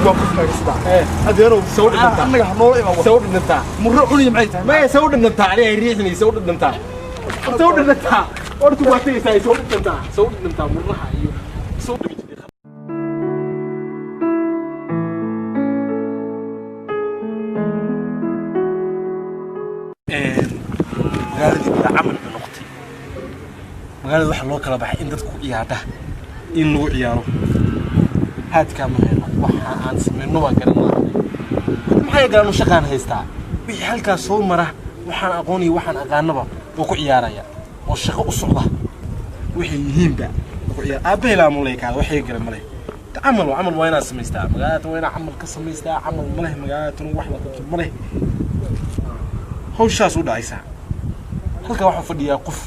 وقف كذا أديره سود النتا أنا حنول إيه سود النتا مرة عني معي ما سود النتا عليه يريحني سود النتا سود النتا أرتو واتي ساي سود النتا مرة حيو سود magaalada bila camal ka noqotay magaalada waxa loo kala baxay in dadku ciyaarta in lagu ciyaaro haadka ma hayno waxa aan sameeyno waa garanaa maxay garan shaqaan haystaa wixii halkaas soo mara waxaan aqoonay waxaan aqaanaba oo ku ciyaaraya oo shaqo u socda wixii yihiinba ku ciyaar abeela muleyka waxay garan malay عمل وين سميستها مقالات وين عمل كسميستها عمل مله مقالات wax la qabto male hawshaas u dhaysa halka waxa fadhiya qof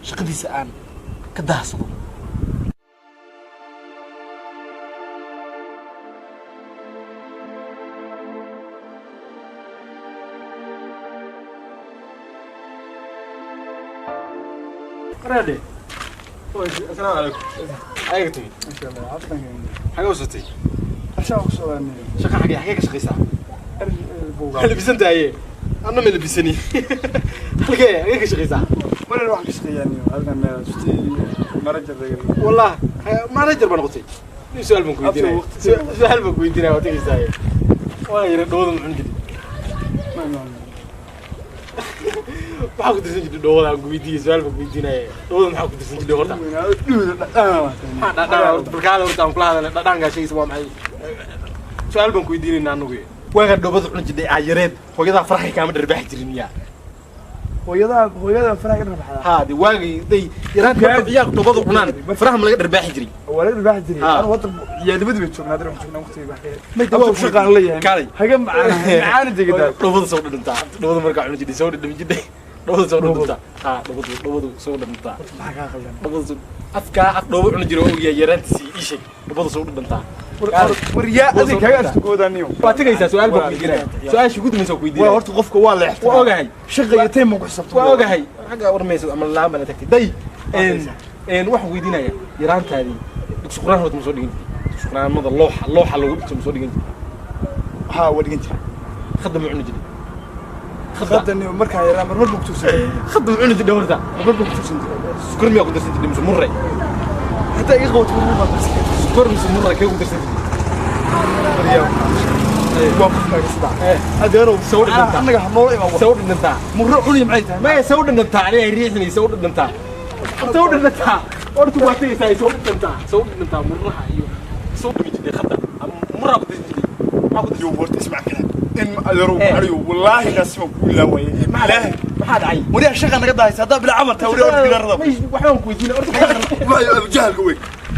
shaqadiisa aan ka daahsado ready السلام عليكم ايغتي ان شاء الله عفوا حاجه وصلتي عشان وصلني شقه حاجه شقيسه اللي بسنت هي انا ما لبسني حاجه شقيسه ولا واحد شقياني هذا شفتي مانجر والله مانجر بنقطي سؤال بنكو يدينا سؤال بنكو يدينا وتيجي ساي ولا يردود من عندي waxaa ku dirsan jirtay dhowada aan guweydiiyay su'aal baan guweydiinayay dhowada maxaa ku dirsan jirtay horta barkaada horta aan kula hadalay dhadhanka shaygiisa waa maxay su'aal baan guweydiinaynaa anagu waaga dhowada cuna jirtay ayareed hooyadaa faraxay kaama dharbaaxi jirin miyaa hooyadaa faraxay ka dharbaaxda haa de waagay day yaraan ka ciyaar dhowada cunaan faraha ma laga dharbaaxi jiray wala dharbaaxi jiray aan wada ciyaadabadu bay joognaa dadka joognaa waqtiga baxay ma dawo shaqaan leeyahay haga macaan jigada dhowada soo dhintaa dhowada marka cuna jirtay soo dhintay jirtay dhowada soo dhintaa ha dhowada soo dhintaa maxaa ka qaldan dhowada afka dhowada cuna jiray oo yaraantiisi ishay dhowada soo dhintaa wariyaa adii kaga astugoodaniyo waa tagaysaa su'aal baa ku diray su'aasha ugu dambaysa ku diray horta qofka waa la ixtiraam waa ogahay shaqaytay ma ku xisabto waa ogahay xaga warmayso ama laama la tagtay day wax weydiinaya yaraantaadii dugsi quraan wada soo dhigin dugsi quraanada looxa lagu dhigto soo dhigin ha wadin khadam cuna jiray khadani marka yaraan mar ku tuusan khadam cuna jiray horta mar ku tuusan sukar miyaa ku darsan jiray murray hatta iga qowt sukar murray ka ku darsan jiray وقف كذا أديره سود النتا أنا حنول إيه سود النتا مرة عني معي ما سود النتا عليه يريحني سود النتا سود النتا أرتو واتي ساي سود النتا مرة حيو سود بيجي خطأ مرة بتجي ما كنت يوم ورت اسمع كلام إن أديره عليه والله نسمع كل وين ما حد عين وريح شغل نقدر هذا بالعمل توري أرتو كذا مش وحنا كويسين أرتو ما جهل قوي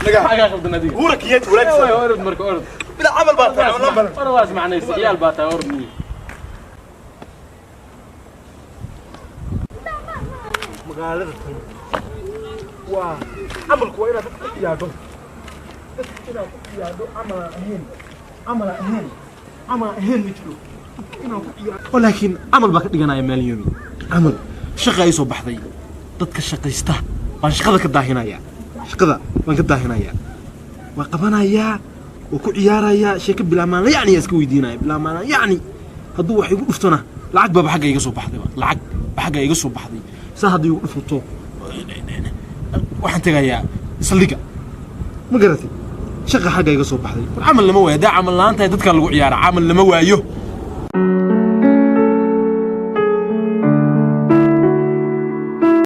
نجا حاجة خلنا دي ورك يد ولاد أرد مرك أرد بلا عمل باتا أنا واسمع ناس عيال باتا أردني مقالة وعمل كوينة يادو عمل أهين مثله ولكن عمل باك دينا يا مليون عمل شقة يصوب بحذي ضدك الشقة يسته وان شقة كداهنا يا شقة وان كداهنا يا وقبنا يا وكو عياريا شيك بلا مان يعني اسكو ويديناي بلا مان يعني هدو waxay ugu dhuftana lacag baba xagga iga soo baxday lacag xagga iga soo baxday sa hadii uu dhufto waxaan tagayaa isliga ma garatay shaqa xagga iga soo baxday amal lama waayo amal laanta dadka lagu ciyaaro amal lama waayo